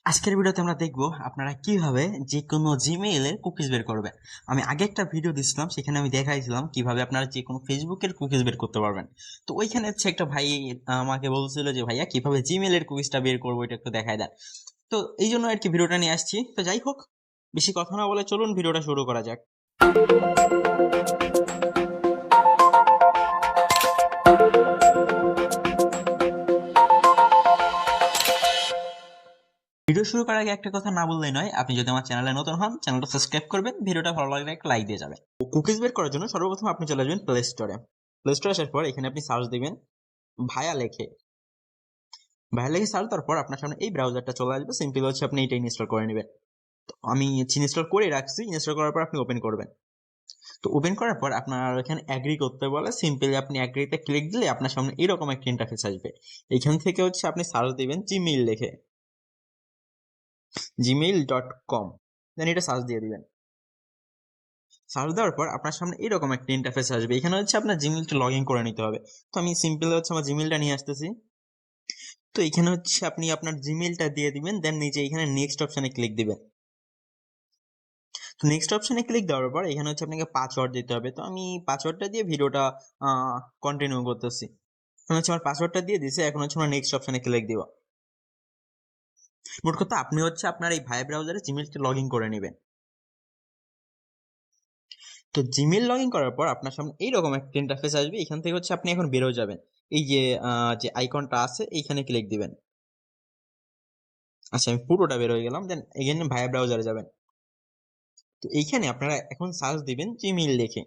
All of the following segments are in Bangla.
আজকের ভিডিওতে আমরা দেখব আপনারা কিভাবে যে কোনো জিমেইলের কুকিজ বের করবেন। আমি আগে একটা ভিডিও দিছিলাম, সেখানে আমি দেখাইছিলাম কিভাবে আপনারা যে কোনো ফেসবুকের কুকিজ বের করতে পারবেন। তো ওইখানে হচ্ছে একটা ভাই আমাকে বলছিল যে ভাইয়া কিভাবে জিমেইলের কুকিজটা বের করবো, এটা একটু দেখাই দেন। তো এই জন্য আর কি ভিডিওটা নিয়ে আসছি। তো যাই হোক, বেশি কথা না বলে চলুন ভিডিওটা শুরু করা যাক। ভিডিও শুরু করার আগে একটা কথা না বললেই নয়, আপনি যদি আমার চ্যানেলে নতুন হন চ্যানেলটা সাবস্ক্রাইব করবেন, ভিডিওটা ভালো লাগলে একটা লাইক দিয়ে যাবেন। কুকিজ বের করার জন্য সর্বপ্রথম আপনি চলে আসবেন প্লে স্টোরে। প্লে স্টোরে আসার পর এখানে আপনি সার্চ দিবেন ভায়া লেখে। ভায়া লেখে সার্চ দেওয়ার পর আপনার সামনে এই ব্রাউজারটা চলে আসবে। সিম্পল হচ্ছে আপনি এটা ইনস্টল করে নেবেন। তো আমি ইনস্টল করে রাখছি। ইনস্টল করার পর আপনি ওপেন করবেন। তো ওপেন করার পর আপনার এখানে অ্যাগ্রি করতে বলে। সিম্পলি আপনি অ্যাগ্রিতে ক্লিক দিলে আপনার সামনে এরকম একটা ইন্টারফেস আসবে। এখান থেকে হচ্ছে আপনি সার্চ দিবেন জিমেইল লিখে, gmail.com, দেন এটা সার্চ দিয়ে দিবেন। সার্চ দেওয়ার পর আপনার সামনে এরকম একটা ইন্টারফেস আসবে। এখানে হচ্ছে আপনার জিমেইলটা লগ ইন করে নিতে হবে। তো আমি সিম্পল হচ্ছে আমার জিমেইলটা নিয়ে আসতেছি। তো এখানে হচ্ছে আপনি আপনার জিমেইলটা দিয়ে দিবেন, দেন নিচে এখানে নেক্সট অপশনে ক্লিক দিবেন। তো নেক্সট অপশনে ক্লিক দেওয়ার পর এখানে হচ্ছে আপনাকে পাসওয়ার্ড দিতে হবে। তো আমি পাসওয়ার্ডটা দিয়ে ভিডিওটা কন্টিনিউ করতেছি। এখন হচ্ছে আমার পাসওয়ার্ডটা দিয়ে দিছে। এখন হচ্ছে আমরা নেক্সট অপশনে ক্লিক দিব। মোট কথা আপনি হচ্ছে আপনার এই ভাই ব্রাউজারে জিমেইলটা লগ ইন করে নেবেন। তো জিমেইল লগ ইন করার পর আপনার সামনে এইরকম একটা ইন্টারফেস আসবে। এখান থেকে হচ্ছে আপনি এখন বেরো যাবেন। এই যে যে আইকনটা আছে এইখানে ক্লিক দিবেন। আচ্ছা, আমি পুরোটা বের হয়ে গেলাম। দেন এখানে ভায়া ব্রাউজারে যাবেন। তো এইখানে আপনারা এখন সার্চ দিবেন জিমেইল লিখে,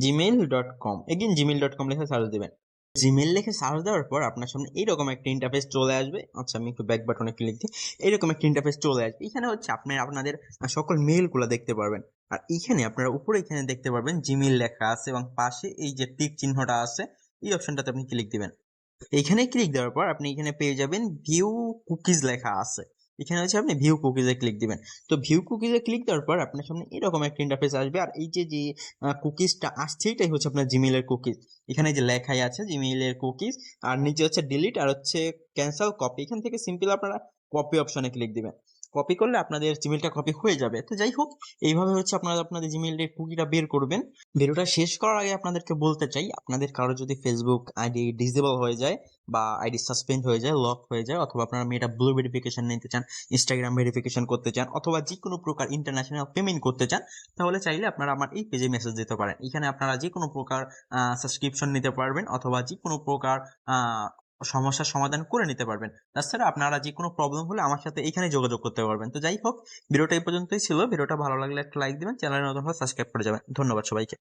gmail.com। এগেইন gmail.com লিখে সার্চ দিবেন। জিমেইল লিখে সার্চ দেওয়ার পর আপনার সামনে এইরকম একটা ইন্টারফেস চলে আসবে। আচ্ছা, আমি একটু ব্যাক বাটনে ক্লিক দিই। এইরকম একটা ইন্টারফেস চলে আসবে। এখানে হচ্ছে আপনি আপনাদের সকল মেইলগুলো দেখতে পারবেন। আর এইখানে আপনারা উপরে এখানে দেখতে পারবেন জিমেইল লেখা আছে এবং পাশে এই যে টিক চিহ্নটা আছে, এই অপশনটাতে আপনি ক্লিক দিবেন। এইখানে ক্লিক দেওয়ার পর আপনি এখানে পেয়ে যাবেন ভিউ কুকিজ লেখা আছে। এখানে হচ্ছে আপনি ভিউ কুকিজে ক্লিক দিবেন। তো ভিউ কুকিজে ক্লিক দেওয়ার পর আপনার সামনে এরকম একটা ইন্টারফেস আসবে। আর এই যে যে কুকিজটা আসছে এটাই হচ্ছে আপনার জিমেইলের কুকিজ। এখানে যে লেখাই আছে জিমেইলের কুকিজ, আর নিচে হচ্ছে ডিলিট আর হচ্ছে ক্যান্সেল কপি। এখান থেকে সিম্পল আপনারা কপি অপশনে ক্লিক দিবেন। কপি করলে আপনাদের জিমেইলটা কপি হয়ে যাবে। তো যাই হোক, এইভাবে হচ্ছে আপনারা আপনাদের জিমেইলের কুকিটা বের করবেন। ভিডিওটা শেষ করার আগে আপনাদেরকে বলতে চাই, আপনাদের কারো যদি ফেসবুক আইডি ডিসেবল হয়ে যায় বা আইডি সাসপেন্ড হয়ে যায়, লক হয়ে যায়, অথবা আপনারা মেয়েটা ব্লু ভেরিফিকেশন নিতে চান, ইনস্টাগ্রাম ভেরিফিকেশন করতে চান, অথবা যে কোনো প্রকার ইন্টারন্যাশনাল পেমেন্ট করতে চান, তাহলে চাইলে আপনারা আমার এই পেজে মেসেজ দিতে পারেন। এখানে আপনারা যে কোনো প্রকার সাবস্ক্রিপশন নিতে পারবেন অথবা যে কোনো প্রকার সমস্যার সমাধান করে নিতে পারবেন। তাছাড়া আপনারা যে কোনো প্রবলেম হলে আমার সাথে এখানে যোগাযোগ করতে পারবেন। তো যাই হোক, ভিডিওটা এই পর্যন্তই ছিল। ভিডিওটা ভালো লাগলে একটা লাইক দিবেন, চ্যানেলে নতুন হলে সাবস্ক্রাইব করে যাবেন। ধন্যবাদ সবাইকে।